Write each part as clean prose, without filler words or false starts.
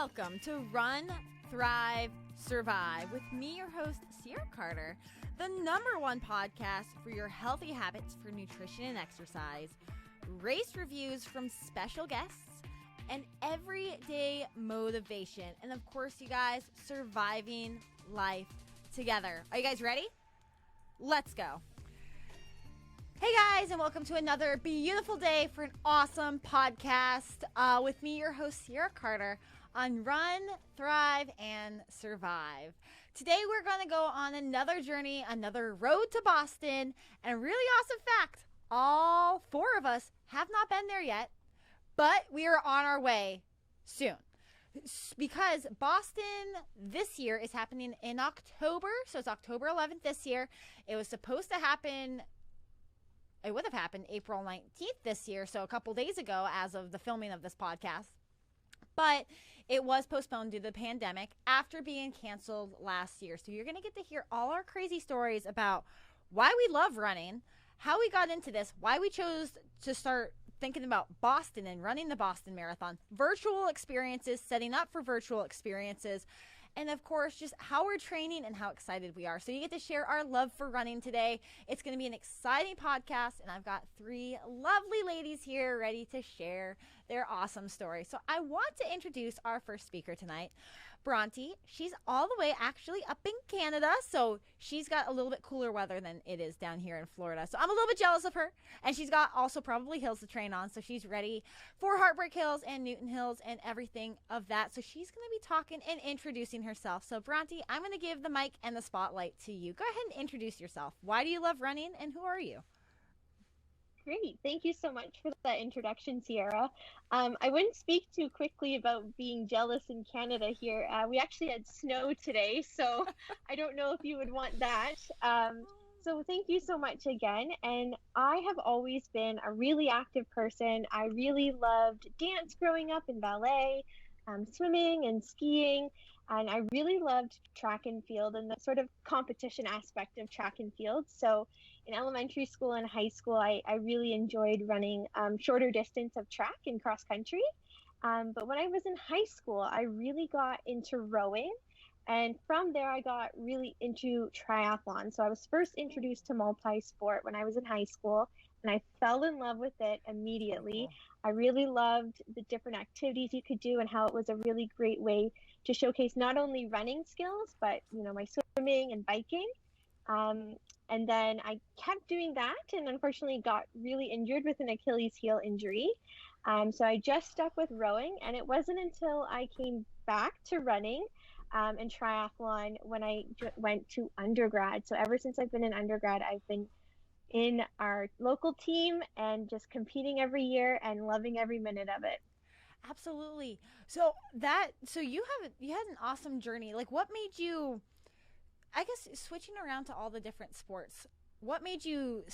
Welcome to Run, Thrive, Survive with me, your host, Sierra Carter, the #1 podcast for your healthy habits for nutrition and exercise, race reviews from special guests, and everyday motivation. And of course, you guys, surviving life together. Are you guys ready? Let's go. Hey guys, and welcome to another beautiful day for an awesome podcast with me, your host, Sierra Carter, on Run, Thrive, and Survive. Today we're going to go on another journey, another road to Boston, and a really awesome fact, all 4 of us have not been there yet, but we are on our way soon. Because Boston this year is happening in October, so it's October 11th this year. It was supposed to happen... It would have happened April 19th this year, so a couple days ago as of the filming of this podcast. But it was postponed due to the pandemic after being canceled last year. So you're going to get to hear all our crazy stories about why we love running, how we got into this, why we chose to start thinking about Boston and running the Boston Marathon, virtual experiences, setting up for virtual experiences, and of course, just how we're training and how excited we are. So you get to share our love for running today. It's going to be an exciting podcast, and I've got 3 lovely ladies here ready to share their awesome story. So I want to introduce our first speaker tonight, Bronte. She's all the way actually up in Canada, so she's got a little bit cooler weather than it is down here in Florida. So I'm a little bit jealous of her, and she's got also probably hills to train on, so she's ready for Heartbreak Hills and Newton Hills and everything of that. So she's going to be talking and introducing herself. So Bronte, I'm going to give the mic and the spotlight to you. Go ahead and introduce yourself. Why do you love running, and who are you? Great. Thank you so much for that introduction, Sierra. I wouldn't speak too quickly about being jealous in Canada here. We actually had snow today, so I don't know if you would want that. So thank you so much again. And I have always been a really active person. I really loved dance growing up and ballet, swimming and skiing. And I really loved track and field and the sort of competition aspect of track and field. So in elementary school and high school, I really enjoyed running shorter distance of track and cross country. But when I was in high school, I really got into rowing. And from there, I got really into triathlon. So I was first introduced to multi-sport when I was in high school, and I fell in love with it immediately. I really loved the different activities you could do and how it was a really great way to showcase not only running skills, but, you know, my swimming and biking. And then I kept doing that and unfortunately got really injured with an Achilles heel injury. So I just stuck with rowing, and it wasn't until I came back to running and triathlon when I went to undergrad. So ever since I've been in undergrad, I've been in our local team and just competing every year and loving every minute of it. Absolutely. So you had an awesome journey. Like, what made you, I guess, switching around to all the different sports, what made you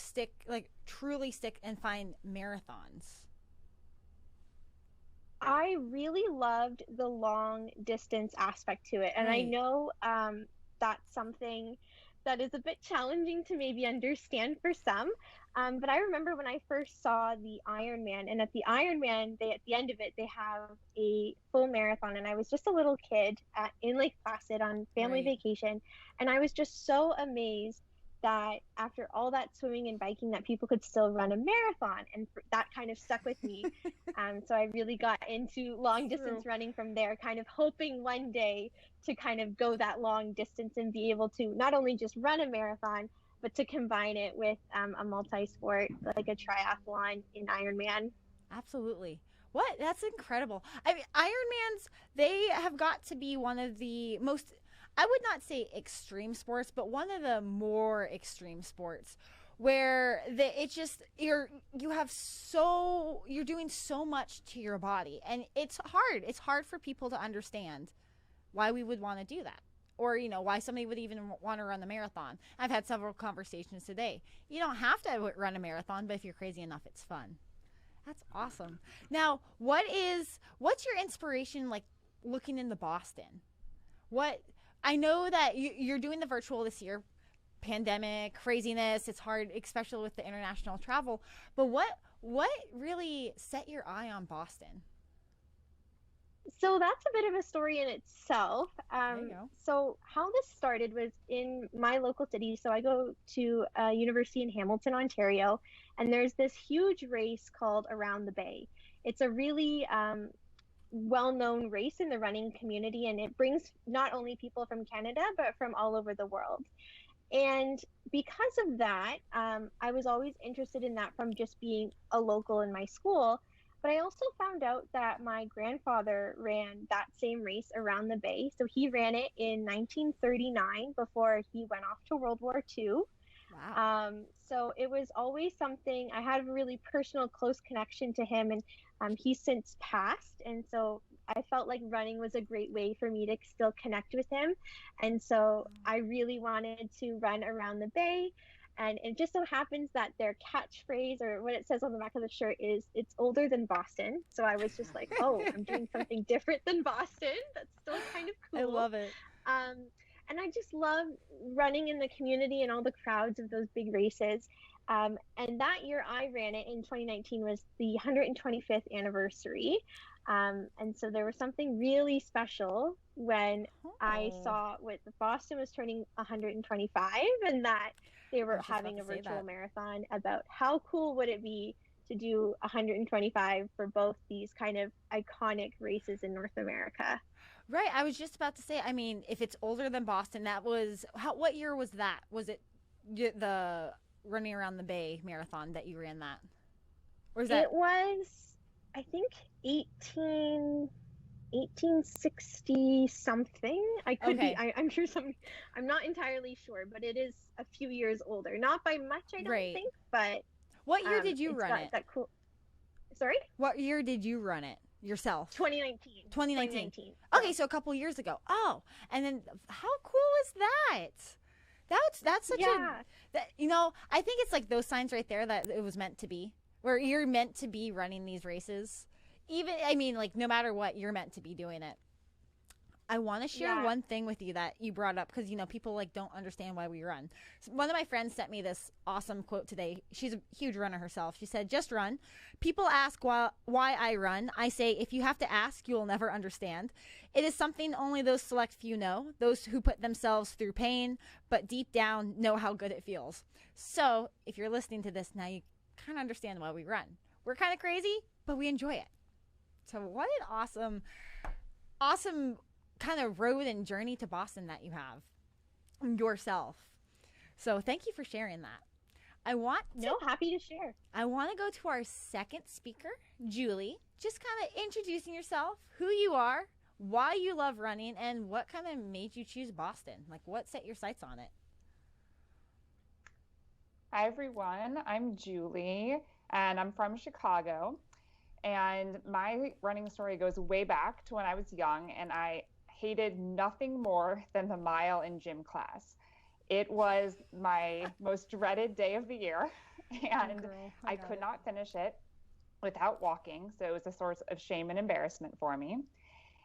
truly stick and find marathons? I really loved the long distance aspect to it. And Right. I know that's something that is a bit challenging to maybe understand for some. But I remember when I first saw the Ironman, and at the Ironman, at the end of it, they have a full marathon. And I was just a little kid in Lake Placid on family Right. vacation. And I was just so amazed that after all that swimming and biking, that people could still run a marathon. And that kind of stuck with me. So I really got into long distance running from there, kind of hoping one day to kind of go that long distance and be able to not only just run a marathon, but to combine it with a multi-sport, like a triathlon in Ironman. Absolutely. What? That's incredible. I mean, Ironmans, they have got to be one of the most, I would not say extreme sports, but one of the more extreme sports where you're doing so much to your body, and it's hard for people to understand why we would want to do that, or why somebody would even want to run the marathon. I've had several conversations today. You don't have to run a marathon, but if you're crazy enough, it's fun. That's awesome. Now, what's your inspiration, like, looking into Boston? I know that you're doing the virtual this year, pandemic, craziness, it's hard, especially with the international travel. But what really set your eye on Boston? So that's a bit of a story in itself. There you go. So how this started was in my local city. So I go to a university in Hamilton, Ontario, and there's this huge race called Around the Bay. It's a really well-known race in the running community, and it brings not only people from Canada, but from all over the world. And because of that, I was always interested in that from just being a local in my school. But I also found out that my grandfather ran that same race around the bay. So he ran it in 1939 before he went off to World War II. Wow. So it was always something I had a really personal, close connection to him, and he's since passed. And so I felt like running was a great way for me to still connect with him. And so I really wanted to run around the bay. And it just so happens that their catchphrase, or what it says on the back of the shirt, is "It's older than Boston." So I was just like, oh, I'm doing something different than Boston. That's still kind of cool. I love it. Um, and I just love running in the community and all the crowds of those big races. And that year I ran it in 2019 was the 125th anniversary. And so there was something really special when I saw what Boston was turning 125, and that they were having a virtual marathon. About how cool would it be to do 125 for both these kind of iconic races in North America. Right. I was just about to say, I mean, if it's older than Boston, that was, what year was that? Was it the running around the bay marathon that you ran that? Or is that? It was, I think, 1860 something. I could be, I'm sure I'm not entirely sure, but it is a few years older. Not by much, I don't think, but. What year did you run it? That cool. Sorry? What year did you run it yourself? 2019. 2019. Okay, so a couple years ago. Oh, and then how cool is that? That's such I think it's like those signs right there that it was meant to be, where you're meant to be running these races. Even, I mean, like, no matter what, you're meant to be doing it. I want to share one thing with you that you brought up, because, people like don't understand why we run. So one of my friends sent me this awesome quote today. She's a huge runner herself. She said, "Just run. People ask why I run. I say, if you have to ask, you will never understand. It is something only those select few know, those who put themselves through pain, but deep down know how good it feels." So if you're listening to this now, you kind of understand why we run. We're kind of crazy, but we enjoy it. So what an awesome kind of road and journey to Boston that you have yourself. So thank you for sharing that. Happy to share. I want to go to our second speaker, Julie. Just kind of introducing yourself, who you are, why you love running, and what kind of made you choose Boston. Like, what set your sights on it? Hi, everyone. I'm Julie, and I'm from Chicago. And my running story goes way back to when I was young, and I hated nothing more than the mile in gym class. It was my most dreaded day of the year, and I could not finish it without walking. So it was a source of shame and embarrassment for me.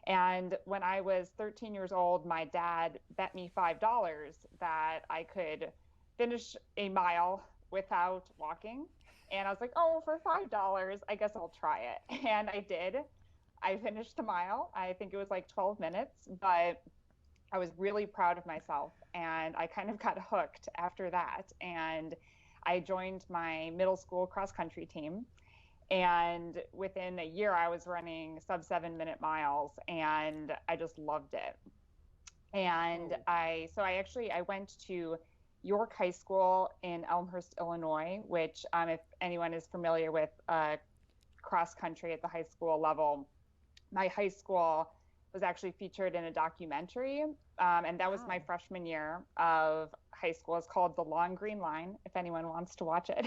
And when I was 13 years old, my dad bet me $5 that I could finish a mile without walking. And I was like, oh, for $5, I guess I'll try it. And I did. I finished the mile. I think it was like 12 minutes, but I was really proud of myself. And I kind of got hooked after that. And I joined my middle school cross country team. And within a year, I was running sub 7-minute miles, and I just loved it. And I went to York High School in Elmhurst, Illinois, which if anyone is familiar with cross country at the high school level, my high school was actually featured in a documentary, and that was my freshman year of high school. It's called The Long Green Line, if anyone wants to watch it.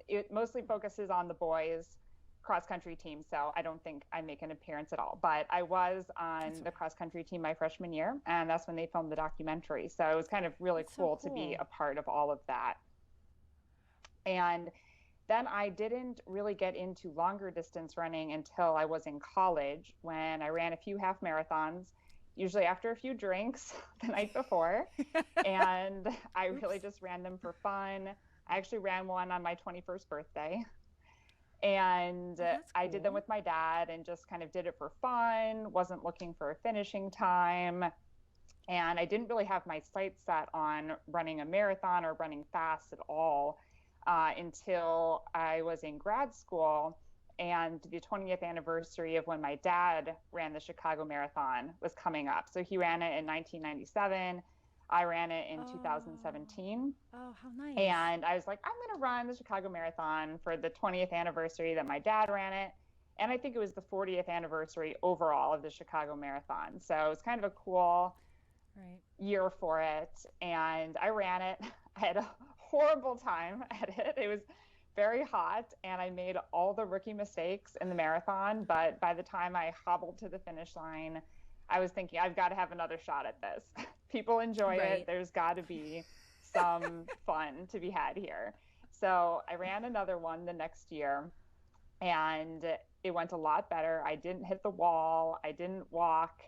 It mostly focuses on the boys cross country team, so I don't think I make an appearance at all, but I was on the cross country team my freshman year, and that's when they filmed the documentary. So it was kind of really cool to be a part of all of that. And then I didn't really get into longer distance running until I was in college, when I ran a few half marathons, usually after a few drinks the night before. And I really just ran them for fun. I actually ran one on my 21st birthday. And that's I did them cool. with my dad and just kind of did it for fun, wasn't looking for a finishing time. And I didn't really have my sights set on running a marathon or running fast at all until I was in grad school. And the 20th anniversary of when my dad ran the Chicago Marathon was coming up. So he ran it in 1997. I ran it in 2017. Oh, how nice. And I was like, I'm going to run the Chicago Marathon for the 20th anniversary that my dad ran it. And I think it was the 40th anniversary overall of the Chicago Marathon. So it was kind of a cool year for it. And I ran it. I had a horrible time at it. It was very hot, and I made all the rookie mistakes in the marathon. But by the time I hobbled to the finish line, I was thinking, I've got to have another shot at this. People enjoy it. There's got to be some fun to be had here. So I ran another one the next year, and it went a lot better. I didn't hit the wall. I didn't walk.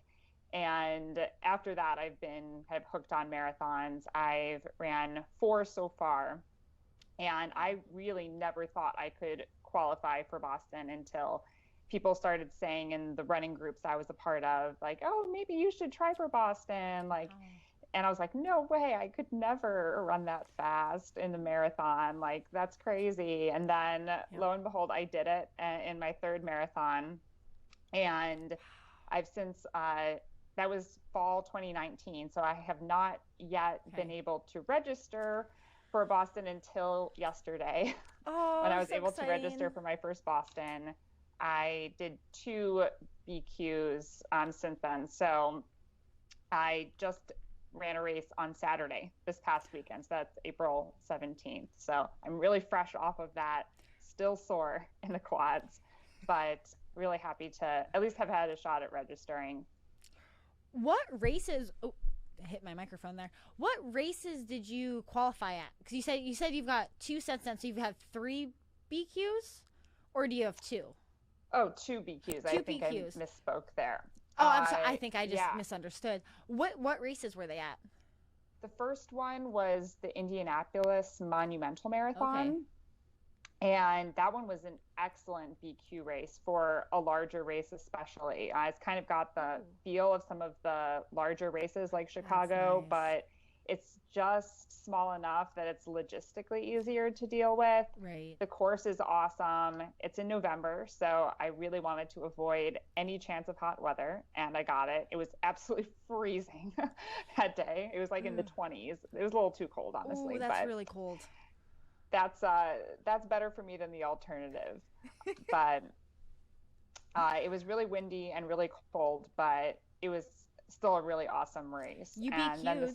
And after that, I've been kind of hooked on marathons. I've ran 4 so far. And I really never thought I could qualify for Boston until people started saying in the running groups I was a part of, like, oh, maybe you should try for Boston. Like, and I was like, no way, I could never run that fast in the marathon. Like, that's crazy. And then lo and behold, I did it in my 3rd marathon. And I've since, that was fall 2019. So I have not yet been able to register for Boston until yesterday. When I was able to register for my first Boston. I did 2 BQs since then. So I just ran a race on Saturday this past weekend. So that's April 17th. So I'm really fresh off of that, still sore in the quads, but really happy to at least have had a shot at registering. What races... Oh, I hit my microphone there. What races did you qualify at? Because you said you've got 2 sets then, so you have 3 BQs, or do you have 2? Oh, 2 BQs. I think I misspoke there. Oh, I'm sorry. I think I just misunderstood. What races were they at? The first one was the Indianapolis Monumental Marathon. And that one was an excellent BQ race for a larger race, especially. It's kind of got the feel of some of the larger races like Chicago, but it's just small enough that it's logistically easier to deal with. Right. The course is awesome. It's in November, so I really wanted to avoid any chance of hot weather, and I got it. It was absolutely freezing that day. It was like in the 20s. It was a little too cold, honestly. Ooh, that's really cold. That's better for me than the alternative. But it was really windy and really cold, but it was still a really awesome race. You and then the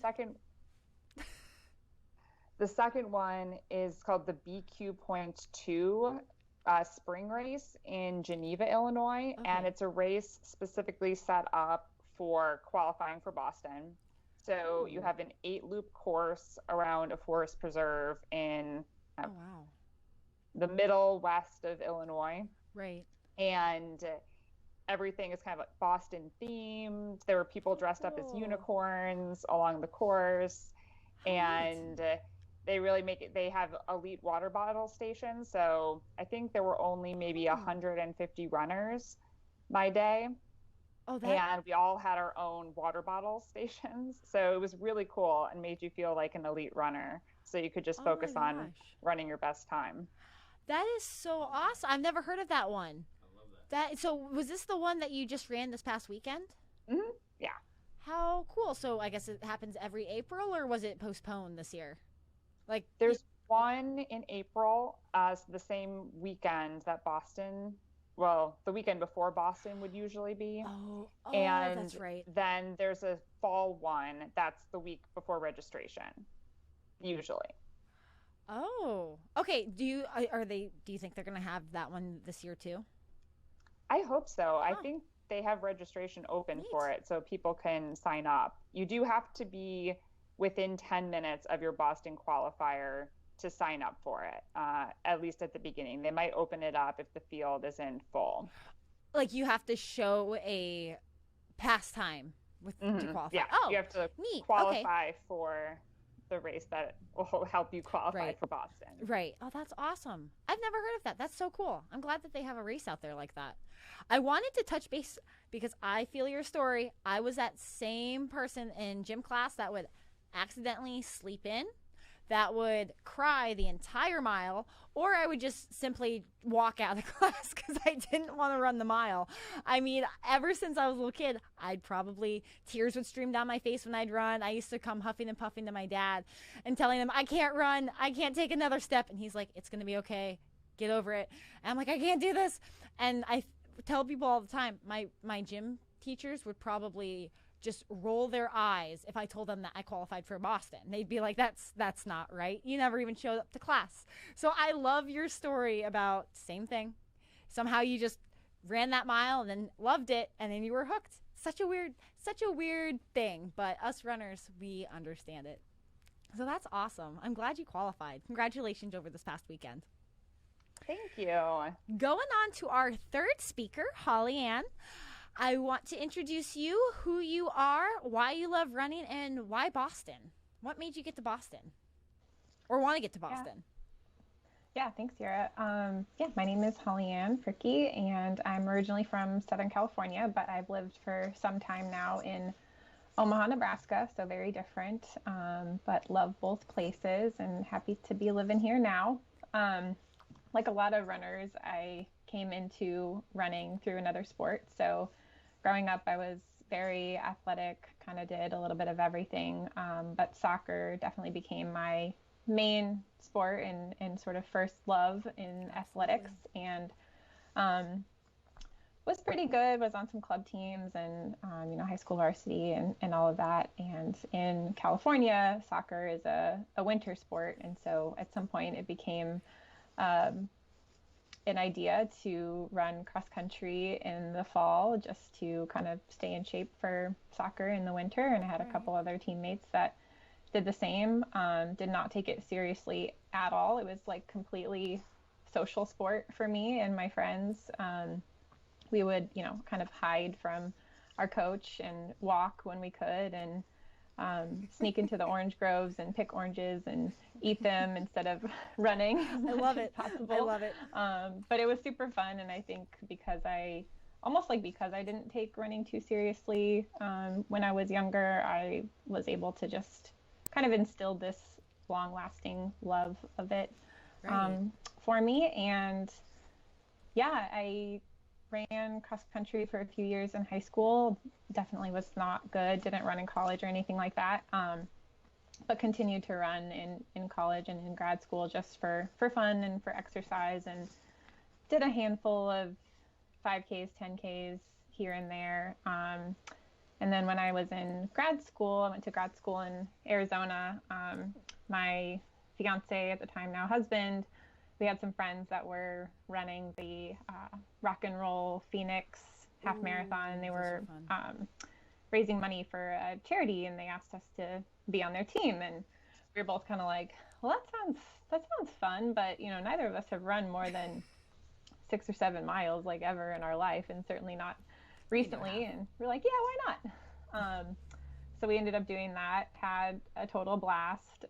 second one is called the BQ.2 spring race in Geneva, Illinois. And it's a race specifically set up for qualifying for Boston. So you have an 8-loop course around a forest preserve in the middle west of Illinois. Right. And everything is kind of like Boston themed. There were people dressed up as unicorns along the course. And they really make it, they have elite water bottle stations. So I think there were only maybe 150 runners my day. And we all had our own water bottle stations. So it was really cool and made you feel like an elite runner. So you could just focus on running your best time. That is so awesome. I've never heard of that one. I love that. So was this the one that you just ran this past weekend? Mm-hmm. Yeah. How cool. So I guess it happens every April, or was it postponed this year? Like, there's one in April, the same weekend that Boston, well, the weekend before Boston would usually be. And that's right. Then there's a fall one that's the week before registration, usually. Oh, okay. Do you think they're going to have that one this year too? I hope so. I think they have registration open for it so people can sign up. You do have to be within 10 minutes of your Boston qualifier to sign up for it, at least at the beginning. They might open it up if the field isn't full. Like, you have to show a pastime to qualify. Yeah, you have to qualify for the race that will help you qualify for Boston. Right. Oh, that's awesome. I I've never heard of that. That's so cool. I'm glad that they have a race out there like that. I wanted to touch base because I feel your story. I was that same person in gym class that would accidentally sleep in, that would cry the entire mile, or I would just simply walk out of the class because I didn't want to run the mile. I mean, ever since I was a little kid, tears would stream down my face when I'd run. I used to come huffing and puffing to my dad and telling him, I can't run, I can't take another step. And he's like, it's going to be okay, get over it. And I'm like, I can't do this. And I tell people all the time, my gym teachers would probably just roll their eyes if I told them that I qualified for Boston. They'd be like, that's not right. You never even showed up to class. So I love your story about same thing. Somehow you just ran that mile and then loved it and then you were hooked. Such a weird thing, but us runners, we understand it. So that's awesome. I'm glad you qualified. Congratulations over this past weekend. Thank you. Going on to our third speaker, Holly Ann. I want to introduce you, who you are, why you love running, and why Boston. What made you get to Boston? Or want to get to Boston? Yeah, thanks, Sarah. My name is Holly Ann Fricky, and I'm originally from Southern California, but I've lived for some time now in Omaha, Nebraska, so very different, but love both places and happy to be living here now. Like a lot of runners, I came into running through another sport. So growing up, I was very athletic, kind of did a little bit of everything, but soccer definitely became my main sport and sort of first love in athletics, and was pretty good, was on some club teams and, high school varsity and all of that. And in California, soccer is a winter sport. And so at some point it became an idea to run cross country in the fall just to kind of stay in shape for soccer in the winter. And I had a couple other teammates that did the same, did not take it seriously at all. It was like completely social sport for me and my friends. We would, kind of hide from our coach and walk when we could and sneak into the orange groves and pick oranges and eat them instead of running. I love it. Possible. I love it. But it was super fun. And I think because I didn't take running too seriously when I was younger, I was able to just kind of instill this long-lasting love of it for me. And yeah, I ran cross country for a few years in high school. Definitely was not good. Didn't run in college or anything like that. But continued to run in college and in grad school just for fun and for exercise, and did a handful of 5Ks, 10Ks here and there. And then when I was in grad school, I went to grad school in Arizona. My fiance at the time, now husband, we had some friends that were running the Rock and Roll Phoenix half marathon. They were raising money for a charity, and they asked us to be on their team. And we were both kind of like, well, that sounds fun, but neither of us have run more than 6 or 7 miles like ever in our life, and certainly not recently. And we're like, yeah, why not? So we ended up doing that, had a total blast,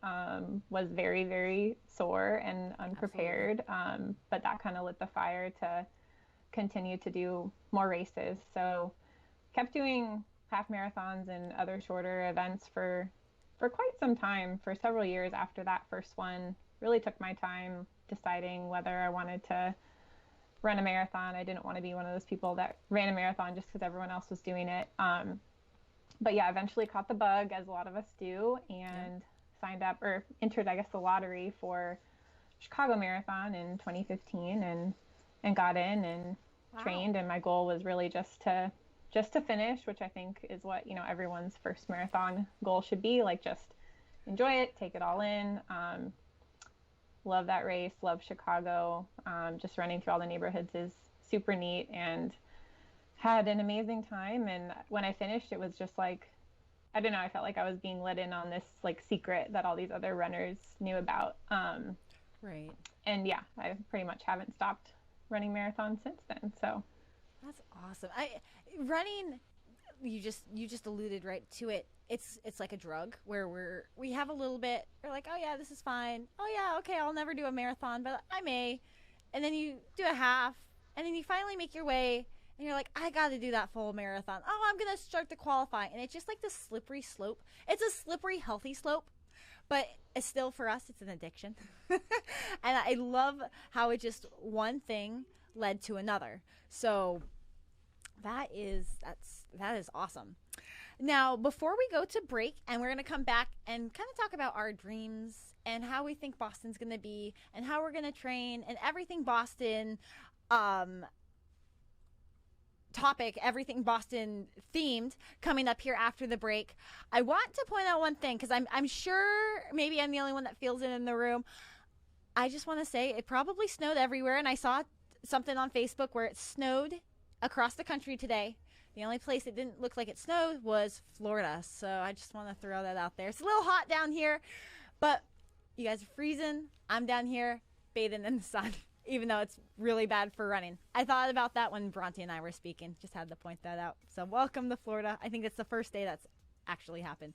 was very, very sore and unprepared. But that kind of lit the fire to continue to do more races. So kept doing half marathons and other shorter events for quite some time, for several years after that first one. Really took my time deciding whether I wanted to run a marathon. I didn't want to be one of those people that ran a marathon just because everyone else was doing it. But yeah, eventually caught the bug, as a lot of us do, and signed up, or entered, I guess, the lottery for Chicago Marathon in 2015 and got in and trained. And my goal was really just to finish, which I think is what, everyone's first marathon goal should be, like just enjoy it, take it all in. Love that race, love Chicago. Just running through all the neighborhoods is super neat, and had an amazing time. And when I finished, it was just like, I don't know, I felt like I was being let in on this like secret that all these other runners knew about. Right. And yeah, I pretty much haven't stopped running marathons since then. So that's awesome. Running, you just alluded right to it. It's like a drug where we have a little bit, we're like, oh yeah, this is fine. Oh yeah, okay, I'll never do a marathon, but I may. and then you do a half, and then you finally make your way, and you're like, I got to do that full marathon. Oh, I'm going to start to qualify. And it's just like this slippery slope. It's a slippery, healthy slope, but it's still, for us, it's an addiction. And I love how it just one thing led to another. So that is awesome. Now, before we go to break, and we're going to come back and kind of talk about our dreams and how we think Boston's going to be and how we're going to train and everything Boston topic, everything Boston themed coming up here after the break. I want to point out one thing, because I'm sure maybe I'm the only one that feels it in the room. I just want to say it probably snowed everywhere, and I saw something on Facebook where it snowed across the country today. The only place it didn't look like it snowed was Florida. So I just want to throw that out there. It's a little hot down here, but you guys are freezing. I'm down here bathing in the sun, even though it's really bad for running. I thought about that when Bronte and I were speaking. Just had to point that out. So welcome to Florida. I think it's the first day that's actually happened.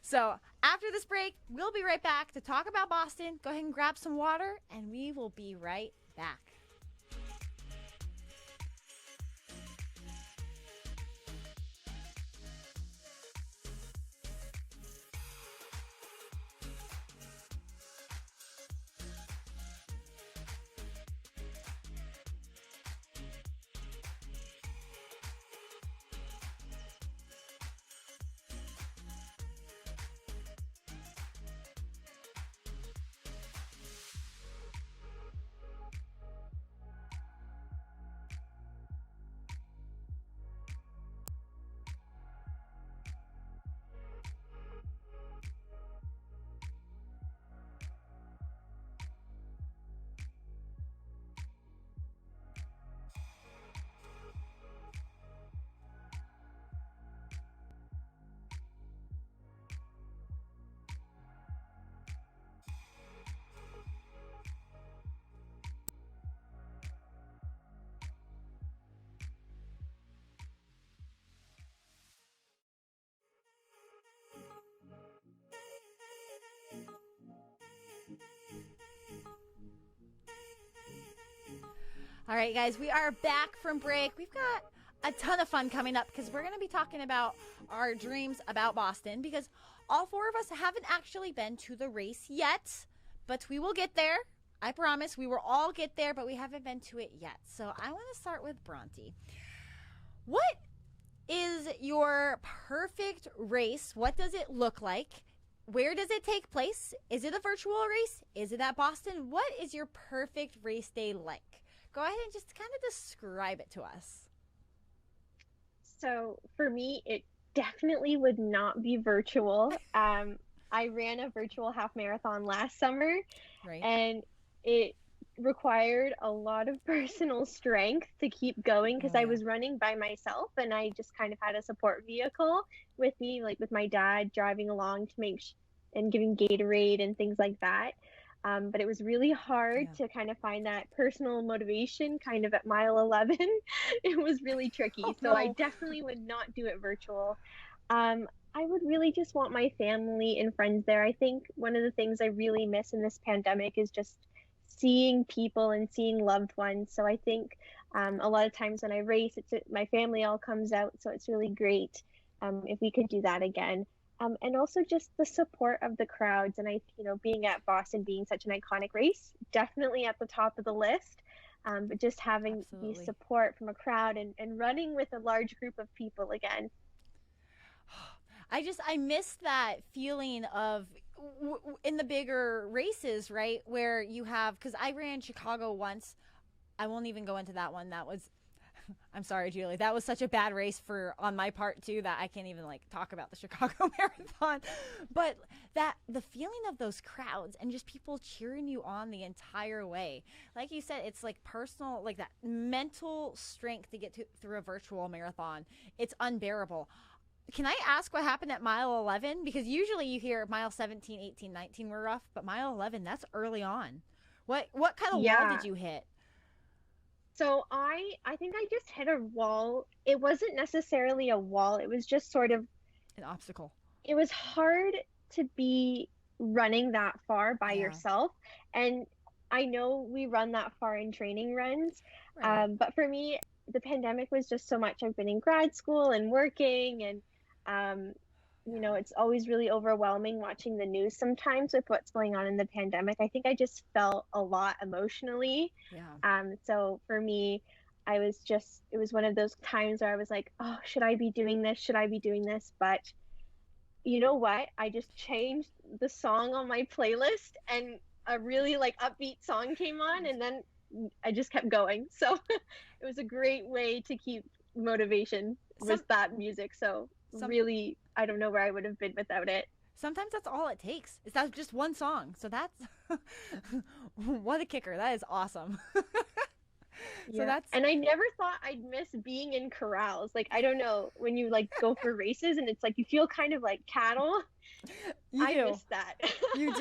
So after this break, we'll be right back to talk about Boston. Go ahead and grab some water, and we will be right back. All right, guys, we are back from break. We've got a ton of fun coming up because we're going to be talking about our dreams about Boston, because all four of us haven't actually been to the race yet, but we will get there. I promise we will all get there, but we haven't been to it yet. So I want to start with Bronte. What is your perfect race? What does it look like? Where does it take place? Is it a virtual race? Is it at Boston? What is your perfect race day like? Go ahead and just kind of describe it to us. So for me, it definitely would not be virtual. I ran a virtual half marathon last summer, Right. and it required a lot of personal strength to keep going because Oh, I yeah. was running by myself, and I just kind of had a support vehicle with me, like with my dad driving along to and giving Gatorade and things like that. But it was really hard Yeah. to kind of find that personal motivation kind of at mile 11. It was really tricky. Oh, So I no. definitely would not do it virtual. I would really just want my family and friends there. I think one of the things I really miss in this pandemic is just seeing people and seeing loved ones. So I think a lot of times when I race, my family all comes out. So it's really great if we could do that again. And also just the support of the crowds. And being at Boston being such an iconic race, definitely at the top of the list. But just having Absolutely. the support from a crowd and running with a large group of people again. I miss that feeling of in the bigger races, right? Where you have, because I ran Chicago once. I won't even go into that one. That was, I'm sorry, Julie. That was such a bad race on my part too, that I can't even talk about the Chicago Marathon. But the feeling of those crowds and just people cheering you on the entire way. Like you said, it's like personal, like that mental strength to get through a virtual marathon. It's unbearable. Can I ask what happened at mile 11? Because usually you hear mile 17, 18, 19 were rough, but mile 11, that's early on. What kind of wall did you hit? So I think I just hit a wall. It wasn't necessarily a wall. It was just sort of An obstacle. It was hard to be running that far by Yeah. yourself. And I know we run that far in training runs, Right. but for me, the pandemic was just so much. I've been in grad school and working, and it's always really overwhelming watching the news sometimes with what's going on in the pandemic. I think I just felt a lot emotionally. Yeah. So for me, it was one of those times where I was like, oh, should I be doing this? Should I be doing this? But you know what? I just changed the song on my playlist, and a really like upbeat song came on, and then I just kept going. So it was a great way to keep motivation with that music. So really, I don't know where I would have been without it. Sometimes that's all it takes. Is that just one song? So that's what a kicker. That is awesome. Yeah. And I never thought I'd miss being in corrals. Like, I don't know, when you like go for races and it's like you feel kind of like cattle. I miss that. You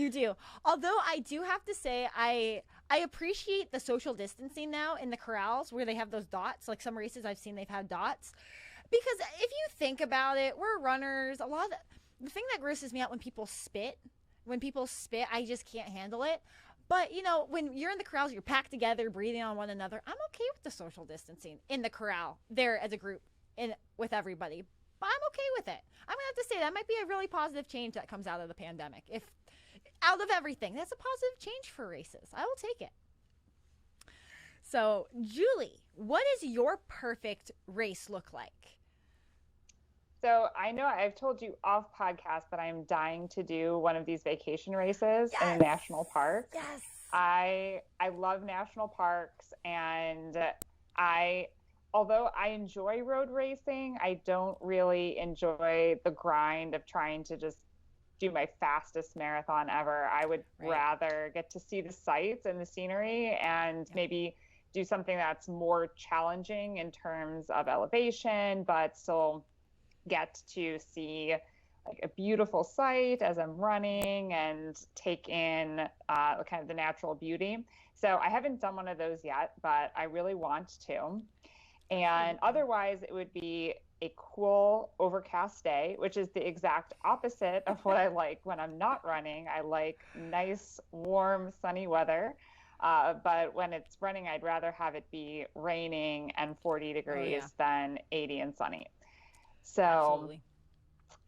do. Although I do have to say I appreciate the social distancing now in the corrals where they have those dots. Like some races I've seen, they've had dots. Because if you think about it, we're runners. The thing that grosses me out when people spit, I just can't handle it. But, when you're in the corrals, you're packed together, breathing on one another. I'm okay with the social distancing in the corral there as a group with everybody. But I'm okay with it. I'm going to have to say that might be a really positive change that comes out of the pandemic. If out of everything, that's a positive change for races. I will take it. So, Julie, what does your perfect race look like? So I know I've told you off podcast that I'm dying to do one of these vacation races in a national park. Yes. I love national parks, and although I enjoy road racing, I don't really enjoy the grind of trying to just do my fastest marathon ever. I would rather get to see the sights and the scenery and maybe do something that's more challenging in terms of elevation, but still get to see like a beautiful sight as I'm running and take in kind of the natural beauty. So I haven't done one of those yet, but I really want to. And otherwise, it would be a cool overcast day, which is the exact opposite of what I like when I'm not running. I like nice, warm, sunny weather. But when it's running, I'd rather have it be raining and 40 degrees than 80 and sunny. So absolutely.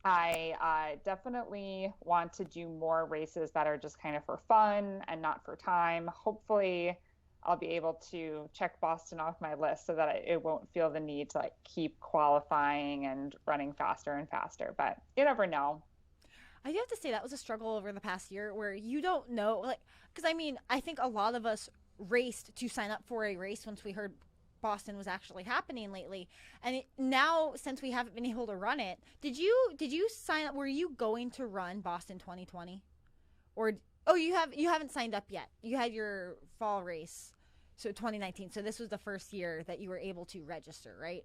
I definitely want to do more races that are just kind of for fun and not for time. Hopefully I'll be able to check Boston off my list so that it won't feel the need to like keep qualifying and running faster and faster, but you never know. I do have to say that was a struggle over the past year where you don't know, like, because I think a lot of us raced to sign up for a race once we heard Boston was actually happening lately, and now since we haven't been able to run it, did you sign up? Were you going to run Boston 2020, or you haven't signed up yet? You had your fall race, so 2019. So this was the first year that you were able to register, right?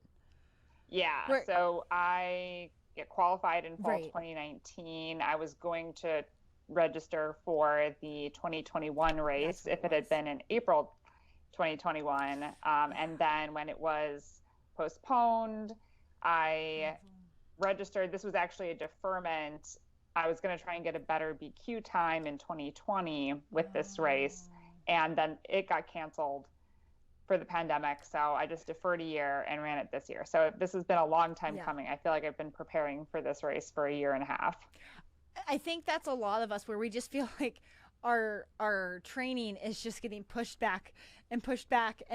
Yeah. So I qualified in fall 2019. I was going to register for the 2021 race if it had been in April 2021, and then when it was postponed, I registered. This was actually a deferment. I was going to try and get a better BQ time in 2020 with this race, and then it got canceled for the pandemic, so I just deferred a year and ran it this year. So this has been a long time coming. I feel like I've been preparing for this race for a year and a half. I think that's a lot of us where we just feel like our training is just getting pushed back, and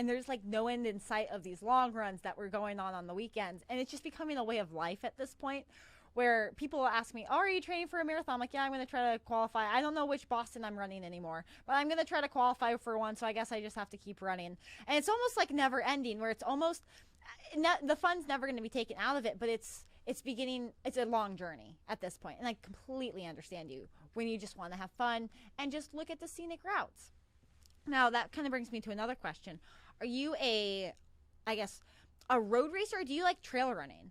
there's like no end in sight of these long runs that were going on the weekends, and it's just becoming a way of life at this point where people will ask me, oh, are you training for a marathon? I'm like, yeah, I'm going to try to qualify. I don't know which Boston I'm running anymore, but I'm going to try to qualify for one, so I guess I just have to keep running. And it's almost like never ending, where it's almost the fun's never going to be taken out of it, but it's a long journey at this point, and I completely understand you when you just want to have fun and just look at the scenic routes. Now that kind of brings me to another question. Are you a road racer, or do you like trail running?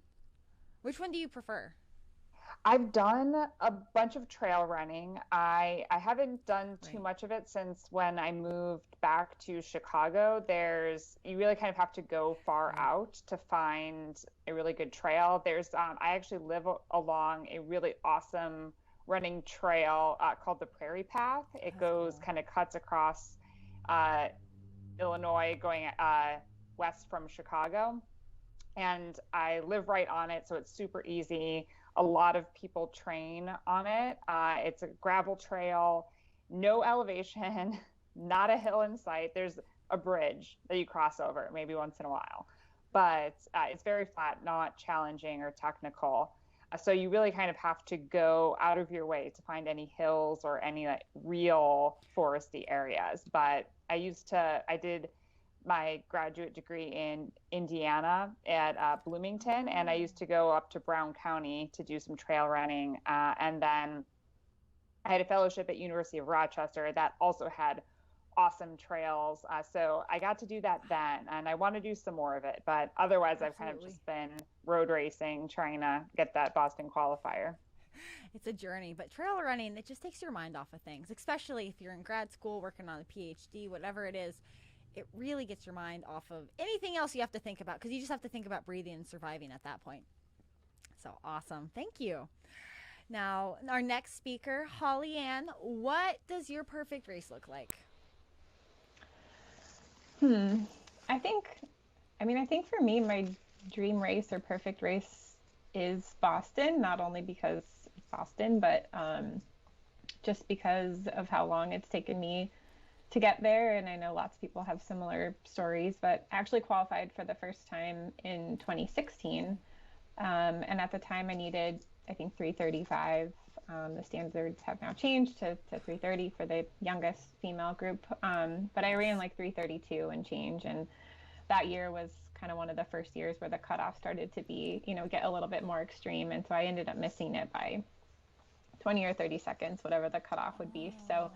Which one do you prefer? I've done a bunch of trail running. I haven't done too much of it since when I moved back to Chicago. You really kind of have to go far out to find a really good trail. I actually live along a really awesome running trail called the Prairie Path. It goes cool. kind of cuts across Illinois, going west from Chicago. And I live right on it, so it's super easy. A lot of people train on it. It's a gravel trail, no elevation, not a hill in sight. There's a bridge that you cross over maybe once in a while, but it's very flat, not challenging or technical. So you really kind of have to go out of your way to find any hills or any like real foresty areas. But I did my graduate degree in Indiana at Bloomington, and I used to go up to Brown County to do some trail running. And then I had a fellowship at University of Rochester that also had awesome trails. So I got to do that then, and I want to do some more of it. But otherwise, I've kind of just been road racing, trying to get that Boston qualifier. It's a journey, but trail running, it just takes your mind off of things, especially if you're in grad school, working on a PhD, whatever it is. It really gets your mind off of anything else you have to think about, because you just have to think about breathing and surviving at that point. So awesome. Thank you. Now, our next speaker, Holly Ann, what does your perfect race look like? I think for me, my dream race or perfect race is Boston, not only because it's Boston, but just because of how long it's taken me to get there. And I know lots of people have similar stories, but I actually qualified for the first time in 2016. And at the time I needed, I think, 3:35. The standards have now changed to 3:30 for the youngest female group. But I ran like 3:32 and change. And that year was kind of one of the first years where the cutoff started to be, get a little bit more extreme. And so I ended up missing it by 20 or 30 seconds, whatever the cutoff would be. So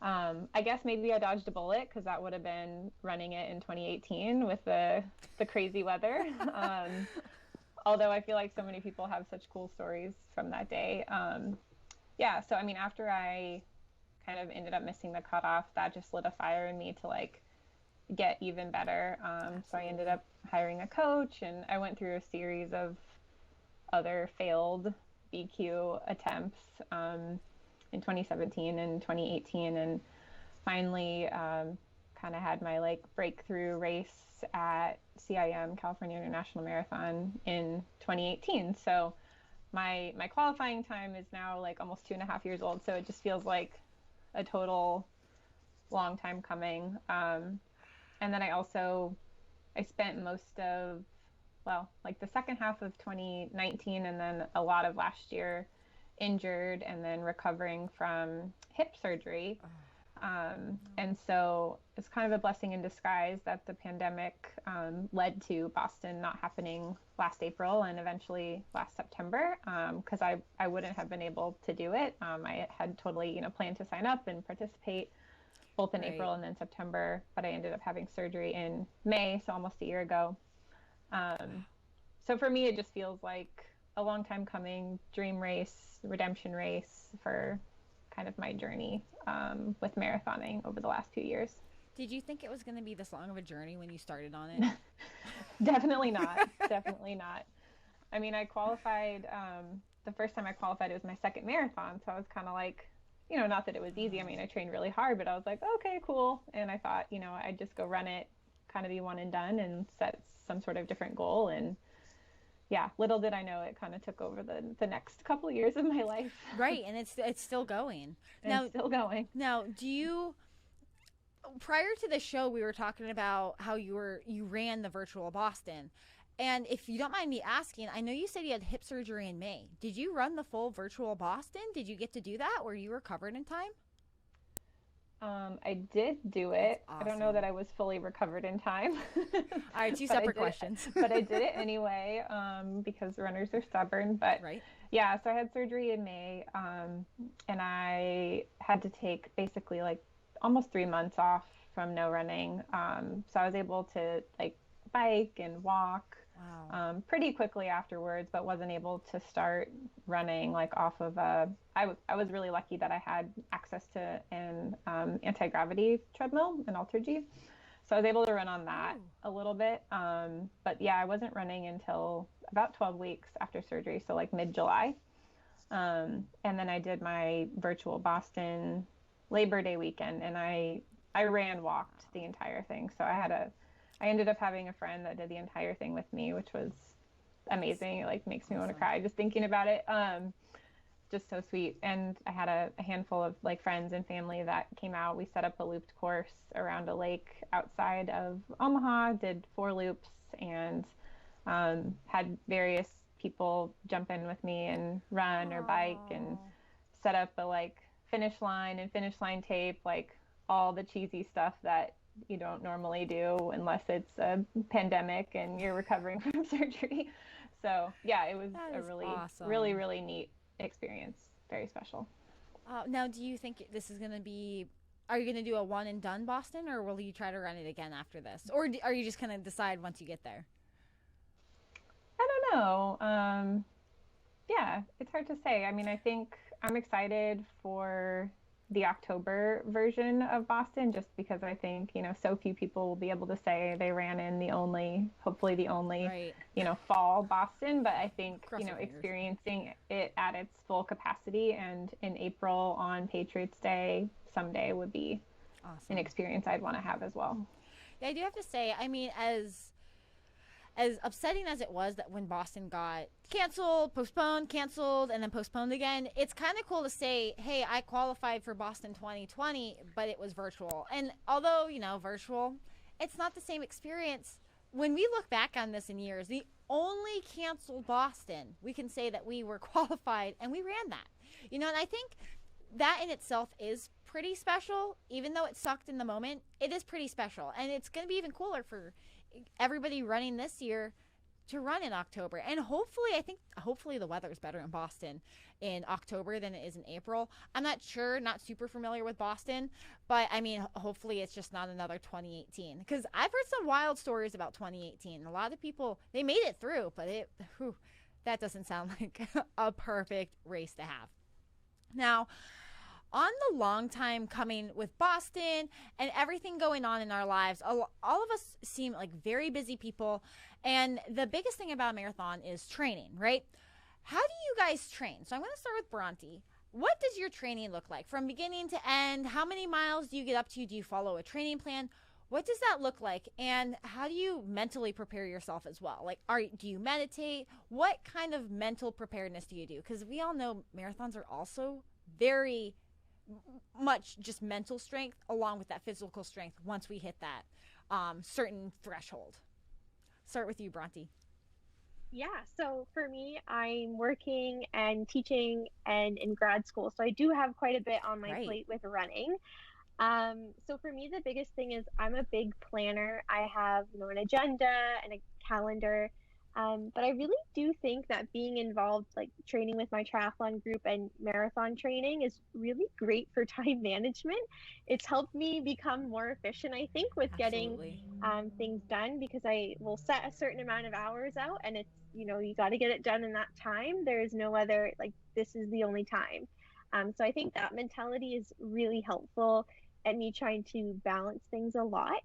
I guess maybe I dodged a bullet, because that would have been running it in 2018 with the crazy weather. Although I feel like so many people have such cool stories from that day. So I mean, after I kind of ended up missing the cutoff, that just lit a fire in me to like get even better. So I ended up hiring a coach, and I went through a series of other failed BQ attempts in 2017 and 2018, and finally kind of had my like breakthrough race at CIM, California International Marathon, in 2018. So my qualifying time is now like almost 2.5 years old. So it just feels like a total long time coming. And then I spent most of, like the second half of 2019 and then a lot of last year injured and then recovering from hip surgery. And so it's kind of a blessing in disguise that the pandemic led to Boston not happening last April and eventually last September, because I wouldn't have been able to do it. I had totally, planned to sign up and participate both in April and then September, but I ended up having surgery in May, so almost a year ago. So for me, it just feels like a long time coming, dream race, redemption race for kind of my journey with marathoning over the last few years. Did you think it was going to be this long of a journey when you started on it? Definitely not. Definitely not. I mean, I qualified, the first time I qualified, it was my second marathon. So I was kind of like, not that it was easy. I mean, I trained really hard, but I was like, okay, cool. And I thought, I'd just go run it, kind of be one and done and set some sort of different goal. And yeah, little did I know it kind of took over the next couple of years of my life. Right, and it's still going. It's still going. Now, prior to the show, we were talking about how you ran the virtual Boston. And if you don't mind me asking, I know you said you had hip surgery in May. Did you run the full virtual Boston? Did you get to do that? Were you recovered in time? I did do it. Awesome. I don't know that I was fully recovered in time. All right, two separate questions. But I did it anyway, because runners are stubborn. But yeah, so I had surgery in May, and I had to take basically like almost 3 months off from no running. So I was able to like bike and walk pretty quickly afterwards, but wasn't able to start running like off of I was really lucky that I had access to an anti-gravity treadmill, an Altergy. So I was able to run on that a little bit. But yeah, I wasn't running until about 12 weeks after surgery. So like mid-July. And then I did my virtual Boston Labor Day weekend, and I walked the entire thing. So I ended up having a friend that did the entire thing with me, which was amazing. It like makes me want to cry just thinking about it. Just so sweet. And I had a handful of like friends and family that came out. We set up a looped course around a lake outside of Omaha, did 4 loops, and had various people jump in with me and run or bike, and set up a like finish line and finish line tape, like all the cheesy stuff that you don't normally do unless it's a pandemic and you're recovering from surgery. So yeah, it was a really, awesome. really, really neat experience. Very special. Now, do you think this is going to be, are you going to do a one and done Boston, or will you try to run it again after this? Or are you just going to decide once you get there? I don't know. Yeah, it's hard to say. I mean, I think I'm excited for the October version of Boston, just because I think, so few people will be able to say they ran in hopefully the only, right. Fall Boston. But I think, Cross your fingers. experiencing it at its full capacity and in April on Patriots Day someday would be awesome. An experience I'd want to have as well. Yeah, I do have to say, I mean, as upsetting as it was that when Boston got canceled, and then postponed again, it's kind of cool to say, hey, I qualified for Boston 2020, but it was virtual. And although, virtual, it's not the same experience. When we look back on this in years, the only canceled Boston, we can say that we were qualified and we ran that. And I think that in itself is pretty special. Even though it sucked in the moment, it is pretty special. And it's going to be even cooler for everybody running this year to run in October. And hopefully the weather is better in Boston in October than it is in April. I'm not sure, not super familiar with Boston, but I mean, hopefully it's just not another 2018, because I've heard some wild stories about 2018. A lot of people, they made it through, but that doesn't sound like a perfect race to have. Now, on the long time coming with Boston and everything going on in our lives, all of us seem like very busy people. And the biggest thing about a marathon is training, right? How do you guys train? So I'm going to start with Bronte. What does your training look like from beginning to end? How many miles do you get up to? Do you follow a training plan? What does that look like? And how do you mentally prepare yourself as well? Like, do you meditate? What kind of mental preparedness do you do? Because we all know marathons are also very much just mental strength along with that physical strength once we hit that certain threshold. Start with you, Bronte. Yeah, so for me, I'm working and teaching and in grad school, so I do have quite a bit on my plate with running. So for me, the biggest thing is I'm a big planner. I have, an agenda and a calendar. But I really do think that being involved, like training with my triathlon group and marathon training, is really great for time management. It's helped me become more efficient, I think, with getting things done, because I will set a certain amount of hours out, and it's, you got to get it done in that time. There is no other, like, this is the only time. So I think that mentality is really helpful at me trying to balance things a lot.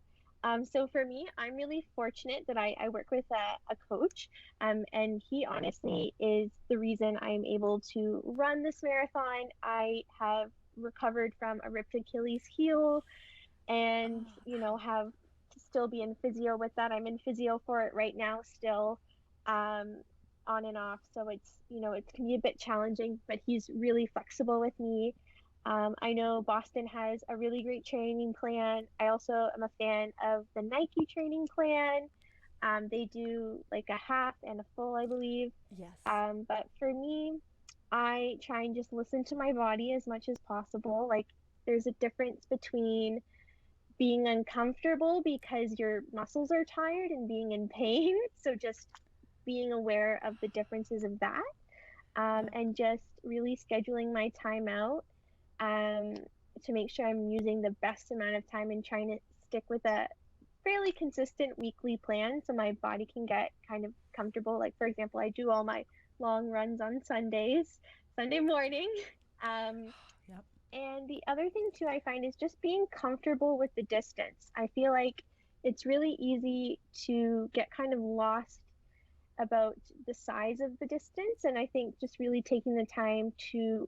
So for me, I'm really fortunate that I work with a coach, and he honestly is the reason I'm able to run this marathon. I have recovered from a ripped Achilles heel, and, have to still be in physio with that. I'm in physio for it right now still, on and off. So it's, it can be a bit challenging, but he's really flexible with me. I know Boston has a really great training plan. I also am a fan of the Nike training plan. They do like a half and a full, I believe. Yes. But for me, I try and just listen to my body as much as possible. Like, there's a difference between being uncomfortable because your muscles are tired and being in pain. So just being aware of the differences of that, and just really scheduling my time out, to make sure I'm using the best amount of time and trying to stick with a fairly consistent weekly plan so my body can get kind of comfortable. Like, for example, I do all my long runs on Sunday morning. Yep. And the other thing too, I find, is just being comfortable with the distance. I feel like it's really easy to get kind of lost about the size of the distance. And I think just really taking the time to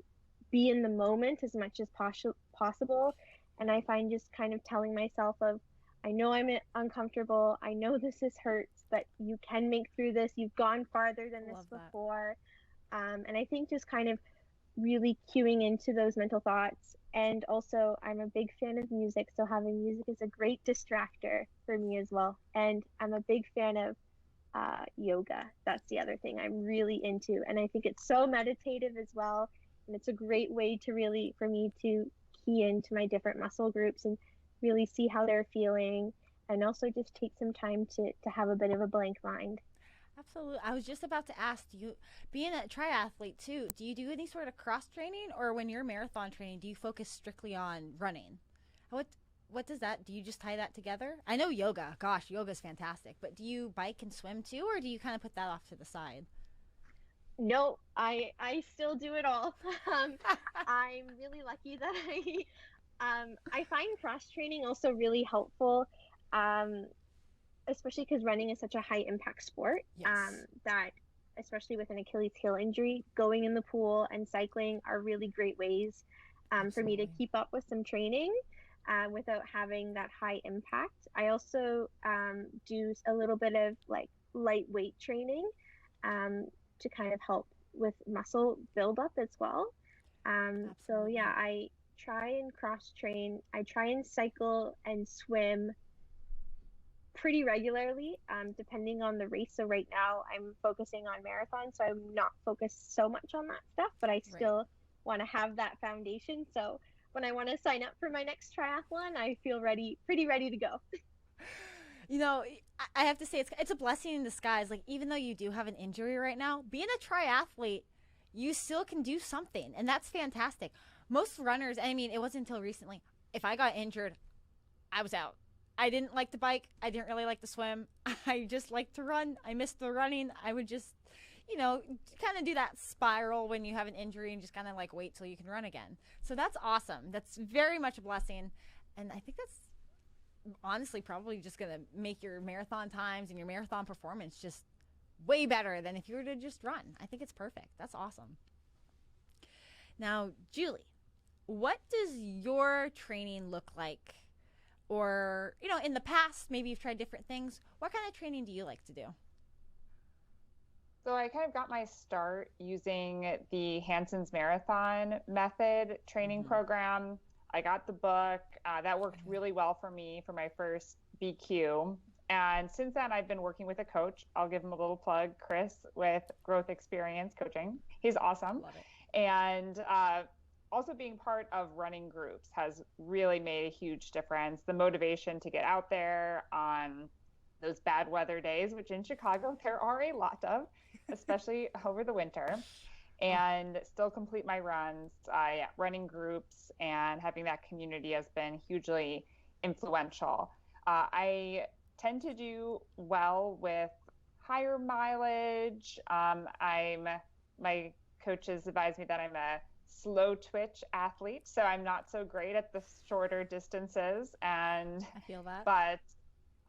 be in the moment as much as possible. And I find just kind of telling myself of, I know I'm uncomfortable. I know this hurts, but you can make through this. You've gone farther than this before. And I think just kind of really cueing into those mental thoughts. And also, I'm a big fan of music, so having music is a great distractor for me as well. And I'm a big fan of yoga. That's the other thing I'm really into, and I think it's so meditative as well. And it's a great way to really, for me, to key into my different muscle groups and really see how they're feeling, and also just take some time to have a bit of a blank mind. Absolutely. I was just about to ask, do you, being a triathlete too, do you do any sort of cross training, or when you're marathon training, do you focus strictly on running? What does that, do you just tie that together? I know yoga, gosh, yoga's fantastic, but do you bike and swim too, or do you kind of put that off to the side? No, I still do it all. I'm really lucky that I find cross training also really helpful, especially because running is such a high impact sport. Yes. That especially with an Achilles heel injury, going in the pool and cycling are really great ways for me to keep up with some training without having that high impact. I also do a little bit of like lightweight training to kind of help with muscle buildup as well. So yeah, I try and cross train. I try and cycle and swim pretty regularly, depending on the race. So right now I'm focusing on marathon, so I'm not focused so much on that stuff, but I still want to have that foundation. So when I want to sign up for my next triathlon, I feel pretty ready to go. You know, I have to say it's a blessing in disguise. Like, even though you do have an injury right now, being a triathlete, you still can do something, and that's fantastic. Most runners, I mean, it wasn't until recently, if I got injured, I was out. I didn't like to bike. I didn't really like to swim. I just liked to run. I missed the running. I would just, you know, kind of do that spiral when you have an injury and just kind of like wait till you can run again. So that's awesome. That's very much a blessing. And I think that's honestly probably just going to make your marathon times and your marathon performance just way better than if you were to just run. I think it's perfect. That's awesome. Now, Julie, what does your training look like? Or, you know, in the past, maybe you've tried different things. What kind of training do you like to do? So I kind of got my start using the Hanson's Marathon Method training program. I got the book. That worked really well for me for my first BQ. And since then, I've been working with a coach. I'll give him a little plug, Chris, with Growth Experience Coaching. He's awesome. Love it. And also being part of running groups has really made a huge difference. The motivation to get out there on those bad weather days, which in Chicago there are a lot of, especially over the winter, and still complete my runs. Running groups and having that community has been hugely influential. I tend to do well with higher mileage. My coaches advise me that I'm a slow twitch athlete, so I'm not so great at the shorter distances, and I feel that. But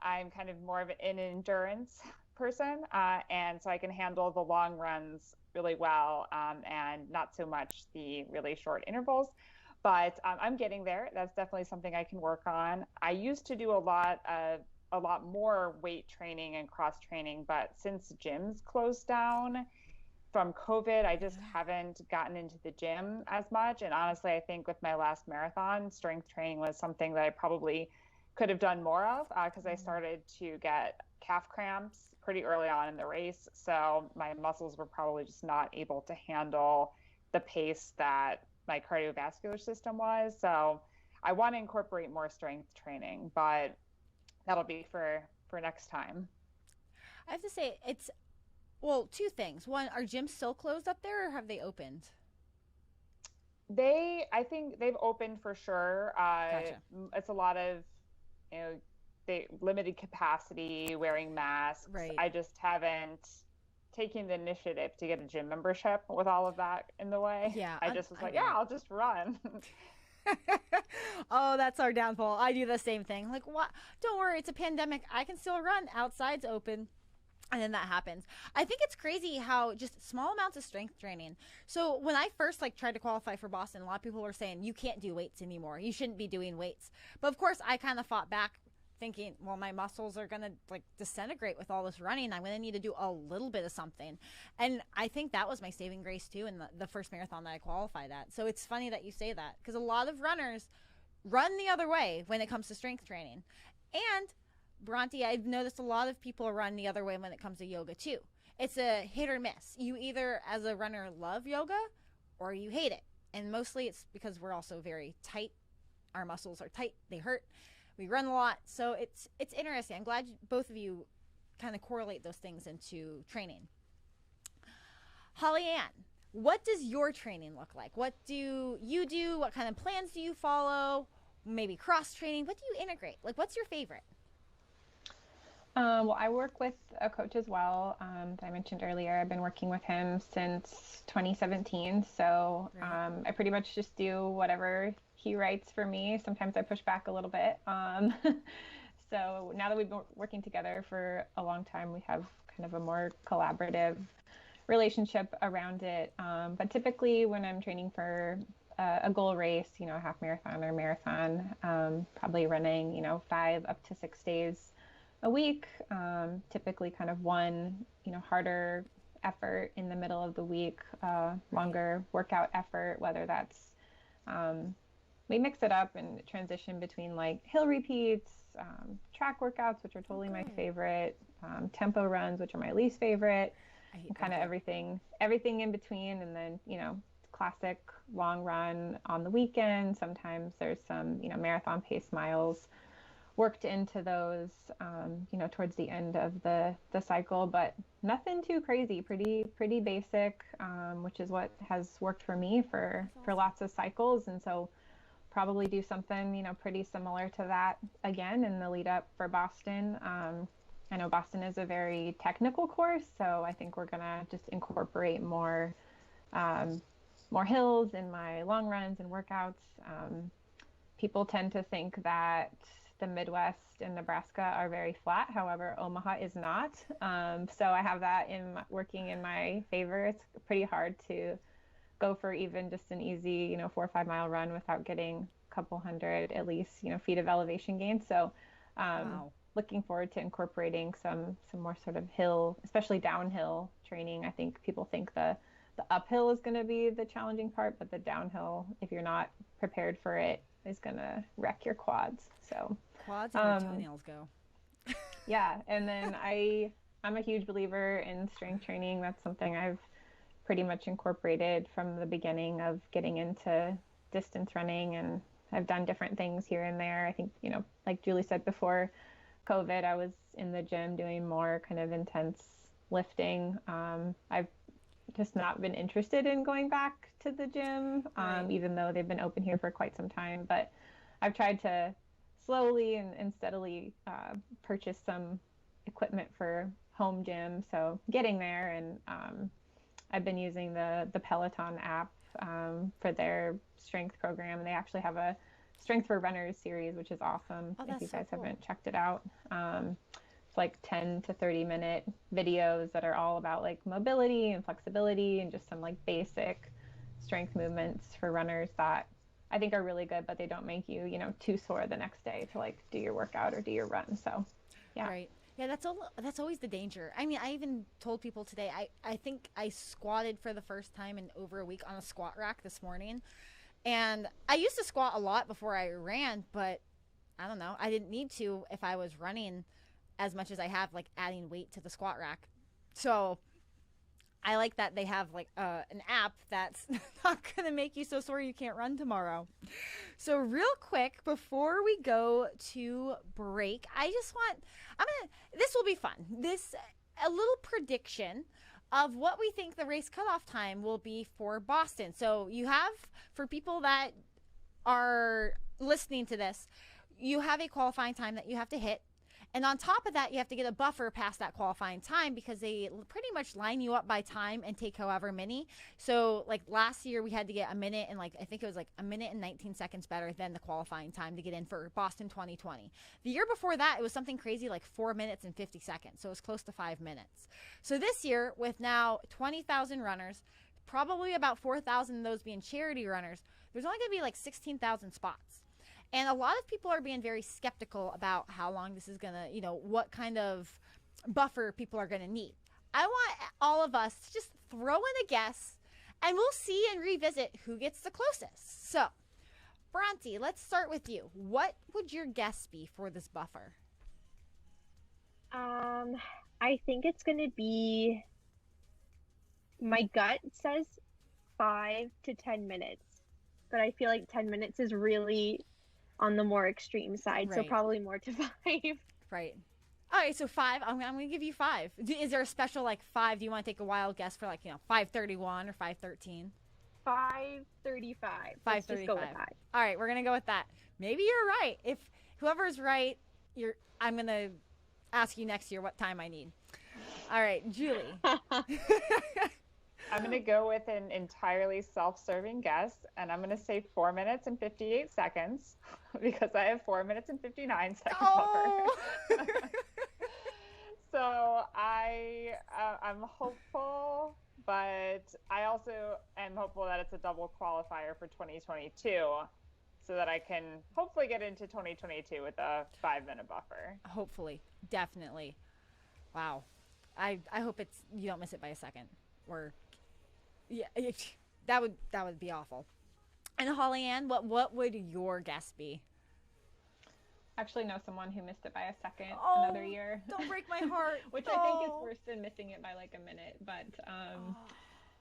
I'm kind of more of an endurance person, and so I can handle the long runs really well, and not so much the really short intervals. But I'm getting there. That's definitely something I can work on. I used to do a lot more weight training and cross training, but since gyms closed down from COVID, I just haven't gotten into the gym as much. And honestly, I think with my last marathon, strength training was something that I probably could have done more of, because I started to get calf cramps pretty early on in the race. So my muscles were probably just not able to handle the pace that my cardiovascular system was. So I want to incorporate more strength training, but that'll be for next time. I have to say, it's, well, two things. One, are gyms still closed up there, or have they opened? I think they've opened for sure. Gotcha. It's a lot of, they limited capacity, wearing masks. Right. I just haven't taken the initiative to get a gym membership with all of that in the way. Yeah. I just was I'll just run. Oh, that's our downfall. I do the same thing. Like, what? Don't worry, it's a pandemic. I can still run. Outside's open. And then that happens. I think it's crazy how just small amounts of strength training. So when I first like tried to qualify for Boston, a lot of people were saying you can't do weights anymore. You shouldn't be doing weights. But of course, I kind of fought back, thinking, well, my muscles are going to like disintegrate with all this running. I'm going to need to do a little bit of something. And I think that was my saving grace too in the first marathon that I qualified at. So it's funny that you say that, because a lot of runners run the other way when it comes to strength training. And Bronte, I've noticed a lot of people run the other way when it comes to yoga too. It's a hit or miss. You either, as a runner, love yoga or you hate it. And mostly it's because we're also very tight. Our muscles are tight. They hurt. We run a lot. So it's interesting. I'm glad both of you kind of correlate those things into training. Holly Ann, what does your training look like? What do you do? What kind of plans do you follow? Maybe cross training? What do you integrate? Like, what's your favorite? Well, I work with a coach as well that I mentioned earlier. I've been working with him since 2017. So I pretty much just do whatever he writes for me. Sometimes I push back a little bit. So now that we've been working together for a long time, we have kind of a more collaborative relationship around it. But typically when I'm training for a goal race, a half marathon or marathon, probably running, 5 up to 6 days a week, typically kind of one, harder effort in the middle of the week, longer workout effort, whether that's, we mix it up and transition between like hill repeats, track workouts, which are totally my favorite, tempo runs, which are my least favorite, and kind of everything in between. And then, classic long run on the weekend. Sometimes there's some, marathon pace miles worked into those, towards the end of the cycle, but nothing too crazy, pretty basic, which is what has worked for me for lots of cycles. And so probably do something, pretty similar to that again in the lead up for Boston. I know Boston is a very technical course, so I think we're gonna just incorporate more hills in my long runs and workouts. People tend to think that the Midwest and Nebraska are very flat. However, Omaha is not. So I have that working in my favor. It's pretty hard to go for even just an easy, 4 or 5 mile run without getting a couple hundred at least, feet of elevation gain. So looking forward to incorporating some more sort of hill, especially downhill training. I think people think the uphill is going to be the challenging part, but the downhill, if you're not prepared for it, is going to wreck your quads. So quads and your toenails go. Yeah. And then I'm a huge believer in strength training. That's something I've pretty much incorporated from the beginning of getting into distance running, and I've done different things here and there. I think, like Julie said before COVID, I was in the gym doing more kind of intense lifting. I've just not been interested in going back to the gym, even though they've been open here for quite some time. But I've tried to slowly and steadily purchase some equipment for home gym. So getting there, and I've been using the Peloton app for their strength program. And they actually have a Strength for Runners series, which is awesome. If you guys haven't checked it out. It's like 10 to 30 minute videos that are all about like mobility and flexibility and just some like basic strength movements for runners that I think are really good, but they don't make you, too sore the next day to like do your workout or do your run. So, yeah. Right. Yeah, that's always the danger. I mean, I even told people today, I think I squatted for the first time in over a week on a squat rack this morning. And I used to squat a lot before I ran, but I don't know. I didn't need to if I was running as much as I have, like adding weight to the squat rack. So I like that they have like an app that's not going to make you so sore you can't run tomorrow. So real quick, before we go to break, this will be fun. A little prediction of what we think the race cutoff time will be for Boston. So you have, for people that are listening to this, you have a qualifying time that you have to hit. And on top of that, you have to get a buffer past that qualifying time because they pretty much line you up by time and take however many. So like last year we had to get a minute and I think it was like a minute and 19 seconds better than the qualifying time to get in for Boston 2020. The year before that, it was something crazy like 4 minutes and 50 seconds. So it was close to 5 minutes. So this year with now 20,000 runners, probably about 4,000 of those being charity runners, there's only going to be like 16,000 spots. And a lot of people are being very skeptical about how long this is going to, what kind of buffer people are going to need. I want all of us to just throw in a guess, and we'll see and revisit who gets the closest. So, Bronte, let's start with you. What would your guess be for this buffer? I think it's going to be, my gut says 5 to 10 minutes, but I feel like 10 minutes is really on the more extreme side, right. So probably more to 5. Right. All right, so 5. I'm going to give you 5. Is there a special 5? Do you want to take a wild guess for 5:31 or 5:13? 5:35. 5:35. Let's just go with that. All right, we're going to go with that. Maybe you're right. If whoever's right, I'm going to ask you next year what time I need. All right, Julie. I'm going to go with an entirely self-serving guess, and I'm going to say 4 minutes and 58 seconds because I have 4 minutes and 59 seconds buffer. So I'm hopeful, but I also am hopeful that it's a double qualifier for 2022 so that I can hopefully get into 2022 with a 5-minute buffer. Hopefully. Definitely. Wow. I hope you don't miss it by a second. Or yeah, that would be awful. And Holly Ann, what would your guess be? Actually know someone who missed it by a second another year. Don't break my heart. Which I think is worse than missing it by like a minute. But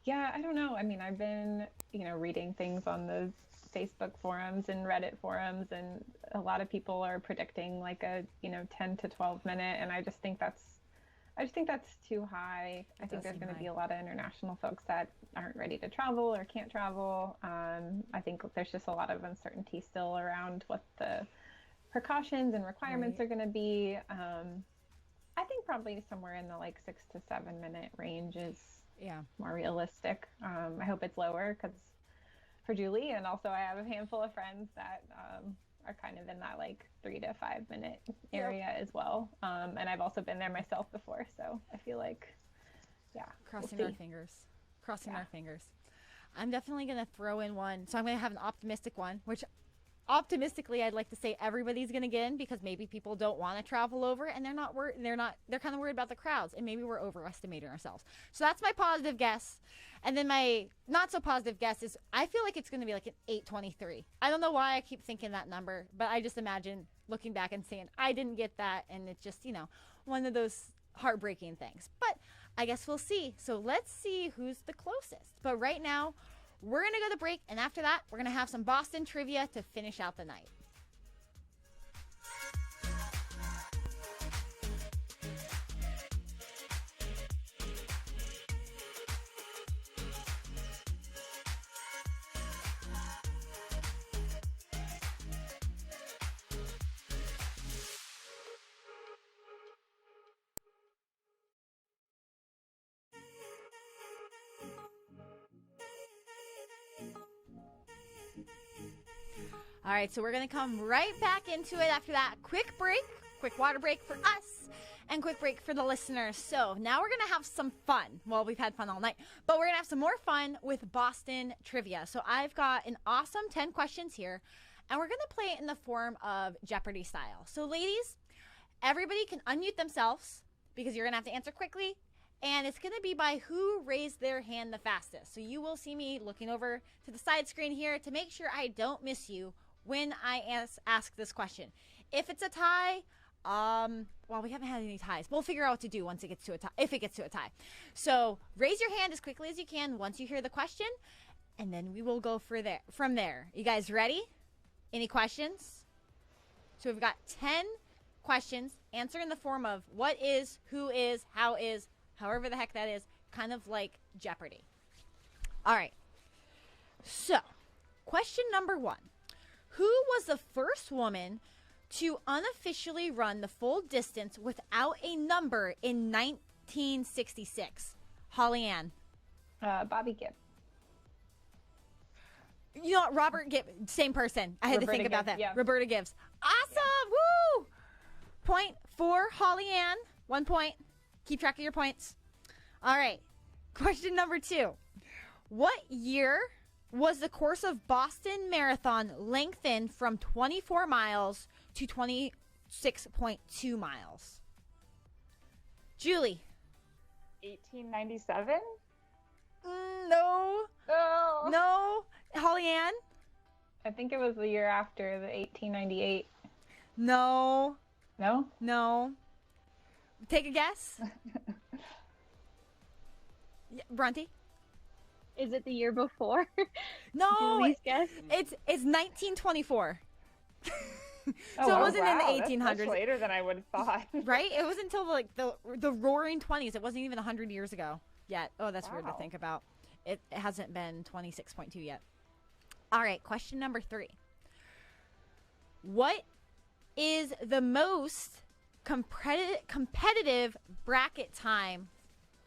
yeah, I don't know. I mean, I've been, reading things on the Facebook forums and Reddit forums, and a lot of people are predicting like a 10 to 12 minute, and I just think that's too high. I think there's going to be a lot of international folks that aren't ready to travel or can't travel. I think there's just a lot of uncertainty still around what the precautions and requirements are going to be. I think probably somewhere in the 6 to 7 minute range is more realistic. I hope it's lower because for Julie, and also I have a handful of friends that are kind of in that 3 to 5 minute area as well. And I've also been there myself before, so I feel like, crossing our fingers. Our fingers. I'm definitely going to throw in one. So I'm going to have an optimistic one, which optimistically I'd like to say everybody's going to get in because maybe people don't want to travel over and they're kind of worried about the crowds, and maybe we're overestimating ourselves. So that's my positive guess. And then my not so positive guess is I feel like it's going to be like an 8:23. I don't know why I keep thinking that number, but I just imagine looking back and saying I didn't get that, and it's just, one of those heartbreaking things. But I guess we'll see. So let's see who's the closest. But right now, we're going to go to break, and after that, we're going to have some Boston trivia to finish out the night. All right, so we're going to come right back into it after that quick break, quick water break for us, and quick break for the listeners. So now we're going to have some fun. Well, we've had fun all night, but we're going to have some more fun with Boston trivia. So I've got an awesome 10 questions here, and we're going to play it in the form of Jeopardy style. So ladies, everybody can unmute themselves because you're going to have to answer quickly, and it's going to be by who raised their hand the fastest. So you will see me looking over to the side screen here to make sure I don't miss you when I ask this question. If it's a tie, well, we haven't had any ties. We'll figure out what to do once it gets to a tie, if it gets to a tie. So raise your hand as quickly as you can once you hear the question, and then we will go from there. You guys ready? Any questions? So we've got 10 questions. Answer in the form of what is, who is, how is, however the heck that is, kind of like Jeopardy. All right. So, question number 1. Who was the first woman to unofficially run the full distance without a number in 1966? Holly Ann. Bobby Gibb. You know what? Robert Gibbs, same person. I had to think about that. Yeah. Roberta Gibbs. Awesome. Woo! Point for Holly Ann. 1 point. Keep track of your points. All right. Question number 2. What year was the course of Boston Marathon lengthened from 24 miles to 26.2 miles? Julie. 1897? No. Oh. No. Holly Ann? I think it was the year after, the 1898. No. No? No. Take a guess. Bronte? Is it the year before? No. Julie's guess? It's 1924. Oh, So wow. it wasn't in the Wow, that's 1800s. much later than I would have thought. Right? It wasn't until like the roaring 20s. It wasn't even 100 years ago yet. Oh, that's weird to Wow. think about. It hasn't been 26.2 yet. All right, question number 3. What is the most competitive bracket time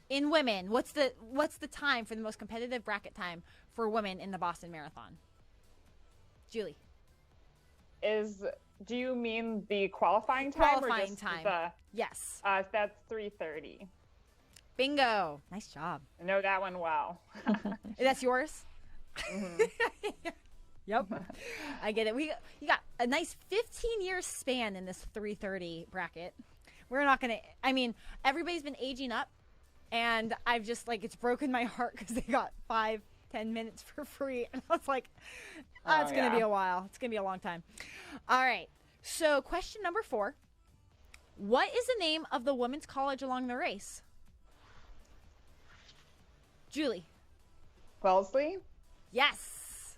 in women? What's the time for the most competitive bracket time for women in the Boston Marathon? Julie. Do you mean the qualifying time? Qualifying or just time. Yes. That's 3:30. Bingo. Nice job. I know that one well. That's yours? Mhm. Yep. I get it. You got a nice 15-year span in this 3:30 bracket. We're not going to, I mean, everybody's been aging up, and I've just, like, it's broken my heart because they got 5-10 minutes for free. And I was like, it's going to be a while. It's going to be a long time. All right. So question number 4. What is the name of the women's college along the race? Julie. Wellesley? Yes.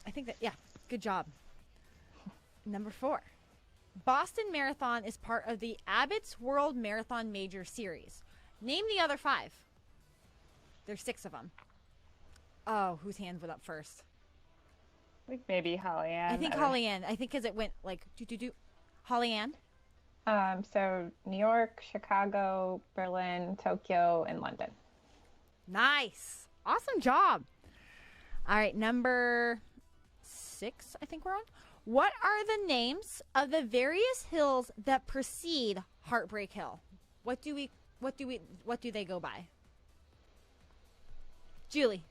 I think that, yeah, good job. Number 4. Boston Marathon is part of the Abbott's World Marathon Major Series. Name the other 5. There's 6 of them. Oh, whose hand went up first? I think maybe Holly Ann. I think Holly Ann. I think because it went like do. Holly Ann? So New York, Chicago, Berlin, Tokyo, and London. Nice. Awesome job. All right, number 6, I think we're on. What are the names of the various hills that precede Heartbreak Hill? What do they go by? Julie.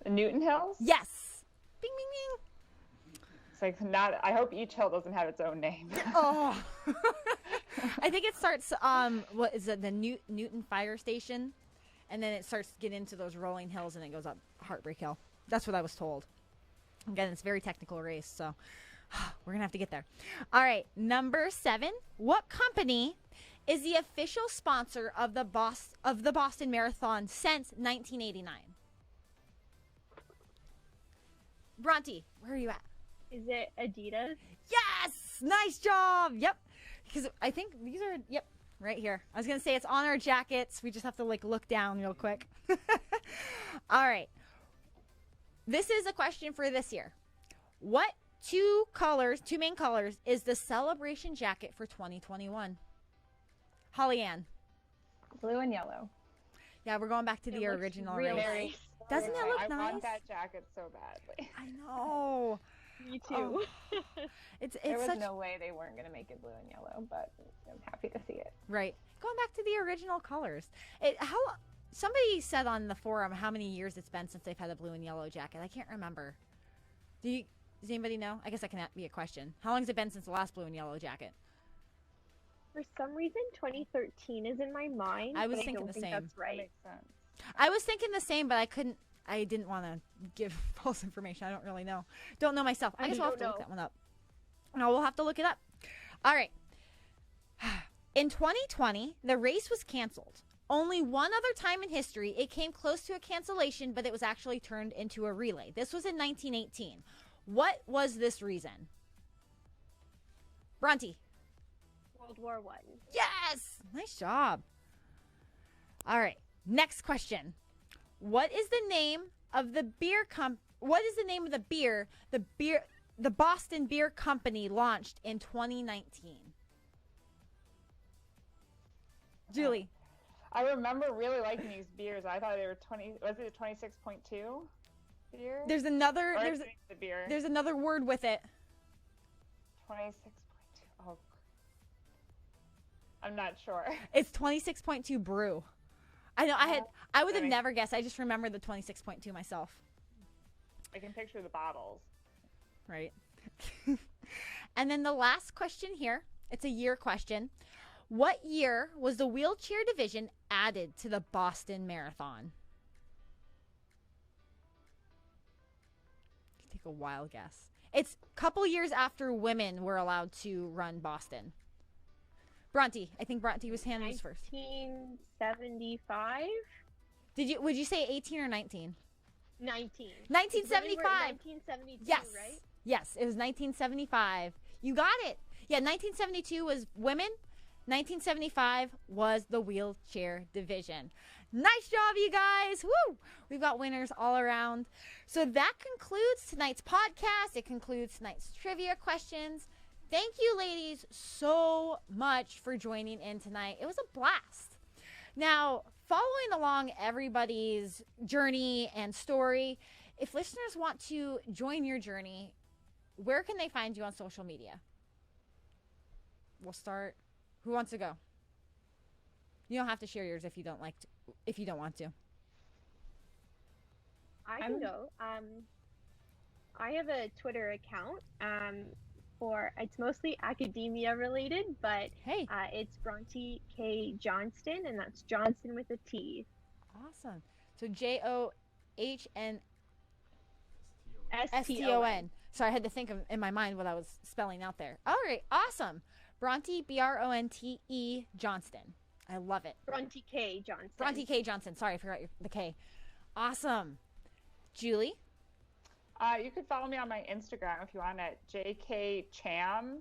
The Newton Hills? Yes. Bing bing bing. It's like I hope each hill doesn't have its own name. Oh. I think it starts what is it, the Newton Fire Station, and then it starts to get into those rolling hills and it goes up Heartbreak Hill. That's what I was told. Again, it's a very technical race, so we're going to have to get there. All right, number 7. What company is the official sponsor of the Boston Marathon since 1989? Bronte, where are you at? Is it Adidas? Yes! Nice job! Yep. Because I think these are, yep, right here. I was going to say it's on our jackets. We just have to, like, look down real quick. All right. This is a question for this year. What two main colors, is the celebration jacket for 2021? Holly Ann. Blue and yellow. Yeah, we're going back to the It looks original real race. nice. Doesn't it look I nice? want that jacket so badly. I know. Me too. It's There was such no way they weren't going to make it blue and yellow, but I'm happy to see it. right. Going back to the original colors. Somebody said on the forum how many years it's been since they've had a blue and yellow jacket. I can't remember. Does anybody know? I guess that can be a question. How long has it been since the last blue and yellow jacket? For some reason, 2013 is in my mind. I was but thinking don't the think same. That's That right. makes sense. I was thinking the same, but I didn't want to give false information. I don't really know. Don't know myself. I guess we'll have to look that one up. No, we'll have to look it up. All right. In 2020, the race was canceled. Only one other time in history, it came close to a cancellation, but it was actually turned into a relay. This was in 1918. What was this reason? Bronte. World War I. Yes! Nice job. All right. Next question. What is the name of the beer the Boston Beer Company launched in 2019? Julie. I remember really liking these beers. I thought they were 20. Was it 26.2 beer? There's another word with it. 26.2. Oh, I'm not sure. It's 26.2 brew. I know. I would have never guessed. I just remember the 26.2 myself. I can picture the bottles. Right. And then the last question here. It's a year question. What year was the wheelchair division added to the Boston Marathon? Take a wild guess. It's a couple years after women were allowed to run Boston. Bronte. I think Bronte was handed first. 1975? Would you say 18 or 19? 19. 1975. 1972, yes. right? Yes, it was 1975. You got it. Yeah, 1972 was women. 1975 was the wheelchair division. Nice job, you guys. Woo! We've got winners all around. So that concludes tonight's podcast. It concludes tonight's trivia questions. Thank you, ladies, so much for joining in tonight. It was a blast. Now, following along everybody's journey and story, if listeners want to join your journey, where can they find you on social media? We'll start. Who wants to go? You don't have to share yours if you don't want to. I can go. I have a Twitter account. It's mostly academia related, but hey, it's Bronte K Johnston, and that's Johnston with a T. Awesome. So JOHN STON. Sorry, I had to think in my mind what I was spelling out there. All right, awesome. Bronte, BRONTE Johnston. I love it. Bronte K Johnston. Bronte K Johnston. Sorry, I forgot the K. Awesome. Julie? You could follow me on my Instagram if you want at JKCham229.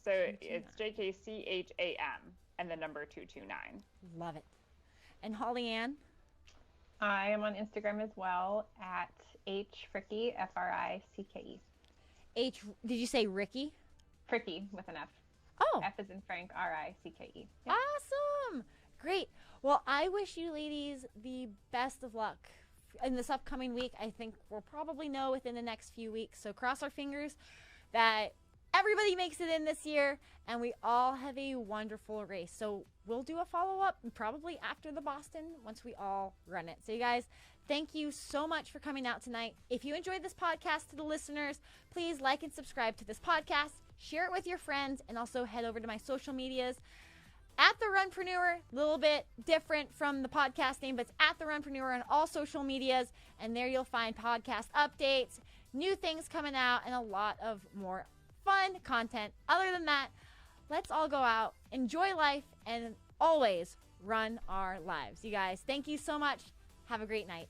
So 229. It's JKCHAM and the number 229. Love it. And Holly Ann? I am on Instagram as well at HFricke, FRICKE. Did you say Ricky? Fricky with an F. Oh. F as in Frank, RICKE. Yep. Awesome. Great. Well, I wish you ladies the best of luck in this upcoming week. I think we'll probably know within the next few weeks. So cross our fingers that everybody makes it in this year and we all have a wonderful race. So we'll do a follow-up probably after the Boston once we all run it. So you guys, thank you so much for coming out tonight. If you enjoyed this podcast, to the listeners, please like and subscribe to this podcast. Share it with your friends, and also head over to my social medias. At The Runpreneur, a little bit different from the podcast name, but it's at The Runpreneur on all social medias, and there you'll find podcast updates, new things coming out, and a lot of more fun content. Other than that, let's all go out, enjoy life, and always run our lives. You guys, thank you so much. Have a great night.